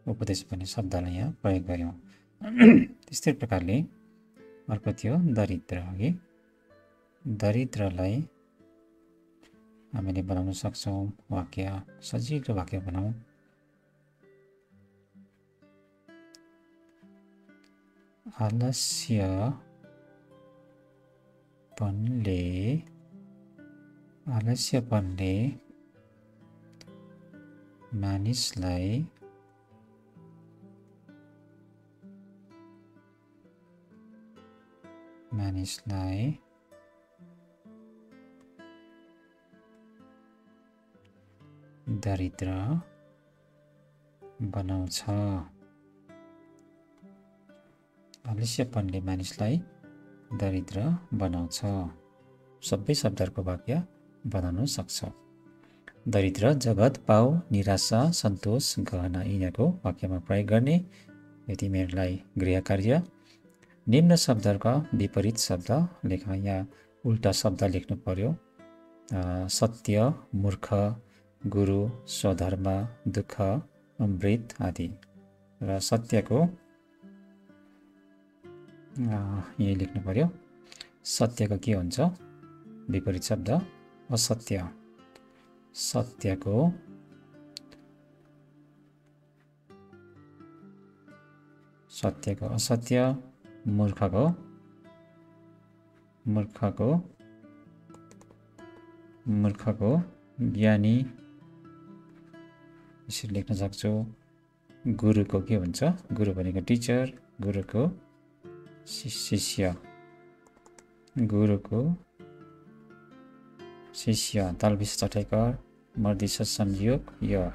उपदेश भन्ने शब्दलाई यहाँ प्रयोग गर्यौँ। त्यस्तै प्रकारले अर्को थियो दरिद्र। अघि दरिद्रलाई हामीले बनाउन सक्छौँ वाक्य। सजिलो वाक्य बनाऊ। आलस्यपनले मानिसलाई दरिद्र बनाउँछ। आलस्यपनले मानिसलाई दरिद्र बनाउँछ। सबै शब्दहरूको वाक्य बनाउन सक्छ। दरिद्र, जगत, पाउ, निराशा, सन्तोष, गहना यिनीहरूको वाक्यमा प्रयोग गर्ने। यो तिमीहरूलाई गृह कार्य। निम्न शब्दहरूका विपरीत शब्द लेख। यहाँ उल्टा शब्द लेख्नु पर्यो। सत्य, मूर्ख, गुरु, स्वधर्म, दुःख, अमृत आदि। र सत्यको यही लेख्नु पर्यो। सत्यको के हुन्छ विपरीत शब्द? असत्य, सत्यको सत्यको असत्य, मूर्खको मूर्खको मूर्खको ज्ञानी, यसरी लेख्न सक्छु। गुरुको के हुन्छ? गुरु भनेको टिचर, गुरुको शिष्य, गुरुको शिष्य, तालविस चटैकर, मर्दिस संयोग य,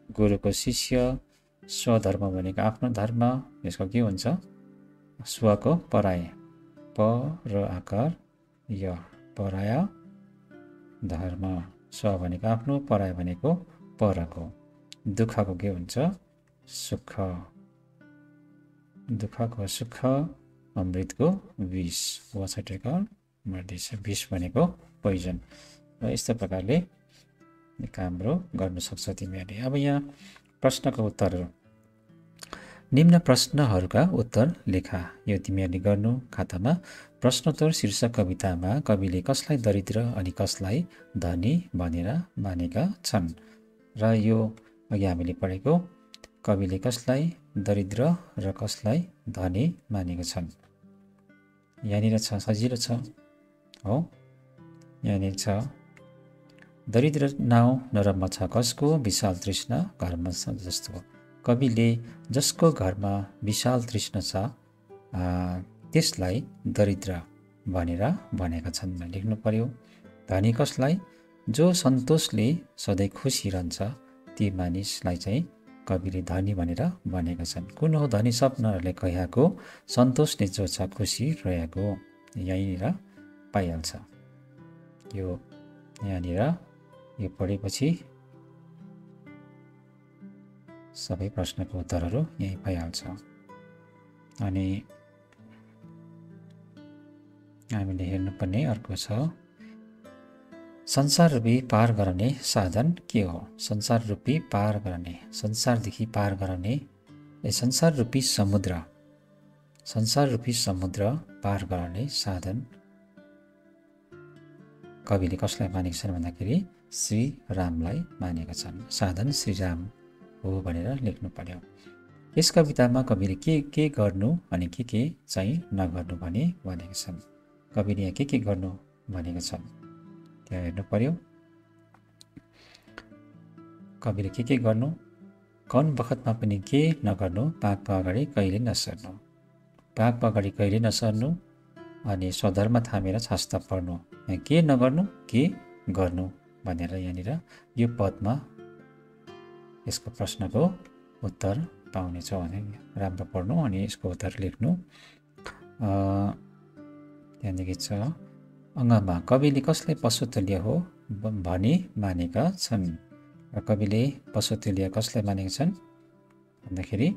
गुरुको शिष्य। स्वधर्म भनेको आफ्नो धर्म, यसको के हुन्छ? स्वको पराय, प र आकार य, पराय धर्म। स्व भनेको आफ्नो, पराय भनेको परको। दुःखको के हुन्छ? सुख, दुःखको सुख, अमृतको विष, वाचटेकर मर्दिस, विष भनेको पोइजन। र यस्तो प्रकारले कामहरू गर्न सक्छ तिमीहरूले। अब यहाँ प्रश्नको उत्तरहरू, निम्न प्रश्नहरूका उत्तर लेखा। यो तिमीहरूले गर्नु खातामा। प्रश्नोत्तर शीर्षक कवितामा कविले कसलाई दरिद्र अनि कसलाई धनी भनेर मानेका छन्? र यो अघि हामीले पढेको कविले कसलाई दरिद्र र कसलाई धनी मानेका छन्? यहाँनिर छ, सजिलो छ हो। यहाँनिर छ, दरिद्र नाउँ नरममा छ कसको, विशाल तृष्णा घरमा छ जस्तो। कविले जसको घरमा विशाल तृष्णा छ त्यसलाई दरिद्र भनेर भनेका छन् लेख्नु पर्यो। धनी कसलाई? जो सन्तोषले सधैँ खुसी रहन्छ ती मानिसलाई चाहिँ कविले धनी भनेर भनेका छन्। कुन हो धनी? सपनाहरूले कहिएको, सन्तोषले जो छ खुसी रहेको। यहीँनिर पाइहाल्छ। यो यहाँनिर यो पढेपछि सबै प्रश्नको उत्तरहरू यहीँ पाइहाल्छ। अनि हामीले हेर्नुपर्ने अर्को छ, संसार रूपी पार गर्ने साधन के हो? संसार रूपी पार गर्ने, संसारदेखि पार गर्ने, संसार रूपी समुद्र, संसार रूपी समुद्र पार गर्ने साधन कविले कसलाई मानेका छन् भन्दाखेरि श्री रामलाई मानेका छन्। साधन श्री राम हो भनेर लेख्नु पर्यो। यस कवितामा कविले के गर्नु अनि के चाहिँ नगर्नु भनी भनेका छन्। कविले यहाँ के गर्नु भनेका छन् त्यहाँ हेर्नु पर्यो। कविले के गर्नु, कौन बखतमा पनि के नगर्नु, पाकमा अगाडि कहिले नसर्नु, पाकमा अगाडि कहिले नसर्नु, अनि स्वधर्म थामेर शास्त्र पढ्नु। यहाँ के नगर्नु के गर्नु भनेर यहाँनिर यो पदमा यसको प्रश्नको उत्तर पाउनेछौँ भने राम्रो पढ्नु अनि यसको उत्तर लेख्नु। त्यहाँदेखि छ, अङ्गमा कविले कसलाई पशुतुल्य हो भनी मानेका छन्? र कविले पशुतुल्य कसलाई मानेका छन् भन्दाखेरि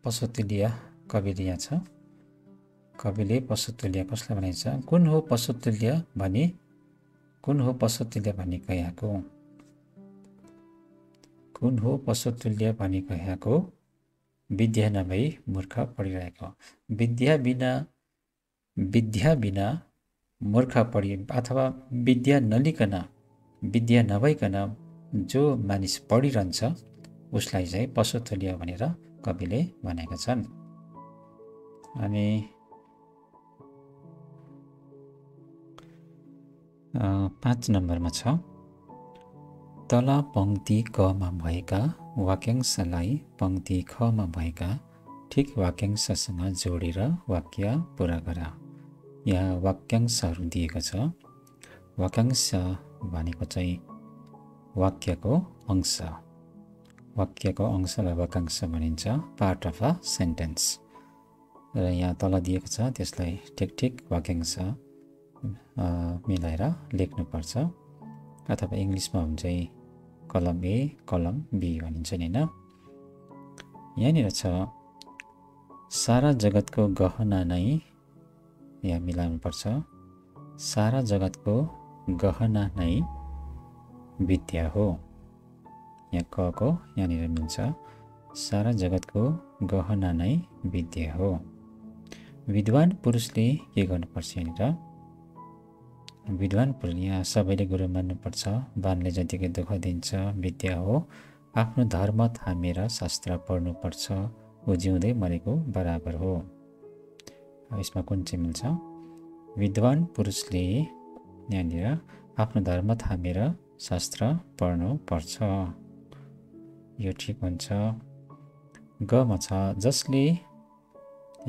पशुतुल्य कविले यहाँ छ, कविले पशुतुल्य कसलाई भनेको छ? कुन हो पशुतुल्य भनी, कुन हो पशुतुल्य भनी कहिएको, कुन हो पशुतुल्य भनी कहिएको? विद्या नभई मूर्ख पढिरहेको। विद्या बिना मूर्ख पढि अथवा विद्या नलिकन, विद्या नभइकन जो मानिस पढिरहन्छ उसलाई चाहिँ पशुतुल्य भनेर कविले भनेका छन्। अनि 5 नम्बरमा छ, तल पंक्ति क मा भएका वाक्यांशलाई पंक्ति ख मा भएका ठिक वाक्यांशसँग जोडेर वाक्य पूरा गर। यहाँ वाक्यांशहरू दिएको छ। वाक्यांश भनेको चाहिँ वाक्यको अंश, वाक्यको अंशलाई वाक्यांश भनिन्छ, पार्ट अफ अ सेन्टेन्स। र यहाँ तल दिएको छ त्यसलाई ठिक वाक्यांश मिलाएर लेख्नुपर्छ। अथवा इङ्ग्लिसमा हुन्छ चाहिँ कलम ए कलम बी भनिन्छ नि हैन। यहाँनिर छ, सारा जगतको गहना नै, यहाँ मिलाउनुपर्छ, सारा जगतको गहना नै विद्या हो। यहाँ क को यहाँनिर मिल्छ, सारा जगतको गहना नै विद्या हो। विद्वान पुरुषले के गर्नुपर्छ यहाँनिर? विद्वान पुरुष सबैले गुरु मान्नुपर्छ, बानले जतिकै दुःख दिन्छ विद्या हो, आफ्नो धर्म थामेर शास्त्र पढ्नुपर्छ, ऊ जिउँदै मरेको बराबर हो। यसमा कुन चाहिँ मिल्छ? विद्वान पुरुषले यहाँनिर आफ्नो धर्म थामेर शास्त्र पढ्नुपर्छ, यो ठिक हुन्छ। गमा छ जसले,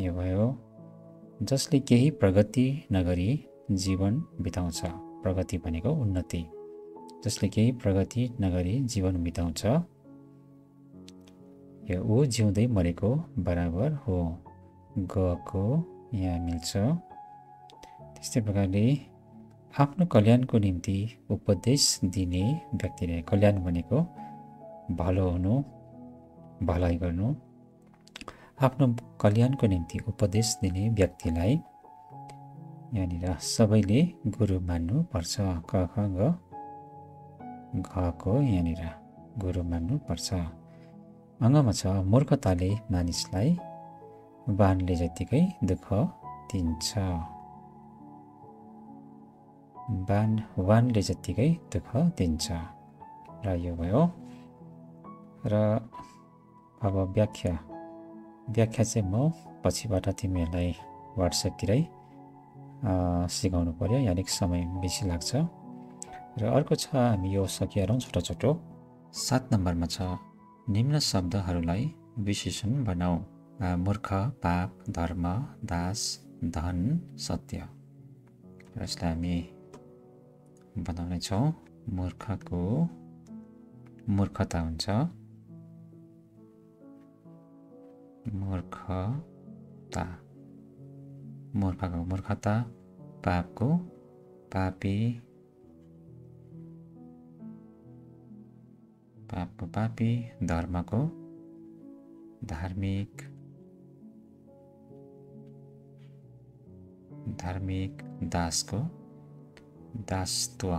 यो भयो जसले केही प्रगति नगरी जीवन बिताउँछ। प्रगति भनेको उन्नति। जसले केही प्रगति नगरी जीवन बिताउँछ, यो ऊ जिउँदै मरेको बराबर हो। गको यहाँ मिल्छ। त्यस्तै प्रकारले आफ्नो कल्याणको निम्ति उपदेश दिने व्यक्तिले, कल्याण भनेको भलो हुनु, भलाइ गर्नु, आफ्नो कल्याणको निम्ति उपदेश दिने व्यक्तिलाई यहाँनिर सबैले गुरु मान्नुपर्छ। क ख ग घको यहाँनिर गुरु मान्नुपर्छ। अङ्गमा छ मूर्खताले मानिसलाई बाणले जतिकै दुःख दिन्छ। वानले जतिकै दुःख दिन्छ, र यो भयो। र अब व्याख्या चाहिँ म पछिबाट तिमीहरूलाई वाट्सएपतिरै सिकाउनु पर्यो, यहाँ अलिक समय बेसी लाग्छ। र अर्को छ, हामी यो सकिहालौँ छोटो छोटो। 7 नम्बरमा छ निम्न शब्दहरूलाई विशेषण बनाऊ। मूर्ख, पाप, धर्म, दास, धन, सत्य। यसलाई हामी बनाउनेछौँ। मूर्खको मूर्खता हुन्छ, मूर्खता, मूर्खको मूर्खता, पापको पापी, पापको पापी, धर्मको धार्मिक, धार्मिक, दासको दासत्व,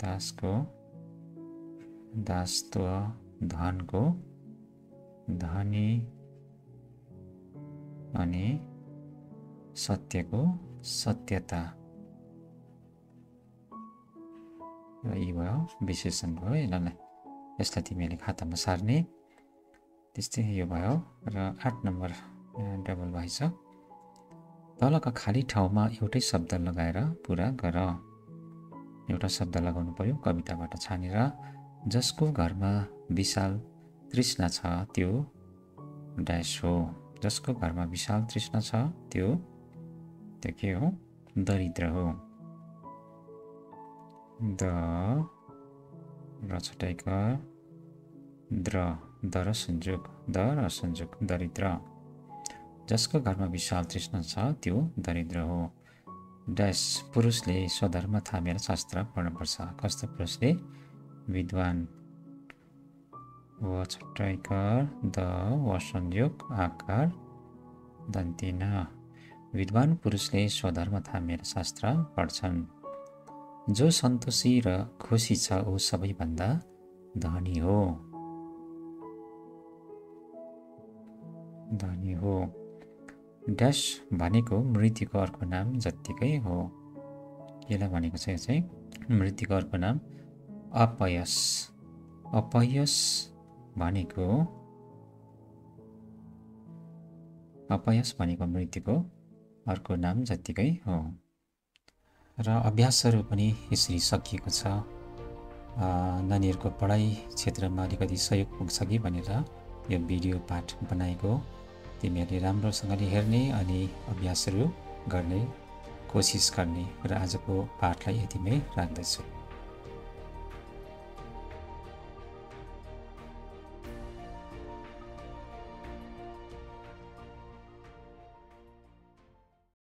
दासको दासत्व, धनको धनी, अनि सत्यको सत्यता। र यी भयो विशेषण भयो। यसलाई तिमीहरूले खातामा सार्ने। त्यस्तै यो भयो। र 8 नम्बर डबल भाइ छ। तलका खाली ठाउँमा एउटै शब्द लगाएर पुरा गर। एउटा शब्द लगाउनु पर्यो कविताबाट छानेर। जसको घरमा विशाल तृष्णा छ त्यो ड्यास हो। जसको घरमा विशाल तृष्णा छ त्यो के हो? दरिद्र हो। द र छटाइकर द्र, द र संयोग, द र संयोग, दरिद्र। जसको घरमा विशाल तृष्णा छ त्यो दरिद्र हो। ड्यास पुरुषले स्वधर्म थामेर शास्त्र पढ्नुपर्छ। कस्तो पुरुषले? विद्वान। व छटाइकर द, व संयोग, आकार दन्तिन। विद्वान पुरुषले स्वधर्म थामेर शास्त्र पढ्छन्। जो सन्तोषी र खुसी छ ऊ सबैभन्दा धनी हो। धनी हो। ड्यास भनेको मृत्युको अर्को नाम जत्तिकै हो। यसलाई भनेको चाहिँ मृत्युको अर्को नाम अपयस। अपयस भनेको मृत्युको अर्को नाम जत्तिकै हो। र अभ्यासहरू पनि यसरी सकिएको छ। नानीहरूको पढाइ क्षेत्रमा अलिकति सहयोग पुग्छ कि भनेर यो भिडियो पाठ बनाएको। तिमीहरूले राम्रोसँगले हेर्ने अनि अभ्यासहरू गर्ने कोसिस गर्ने। र आजको पाठलाई यतिमै राख्दछु।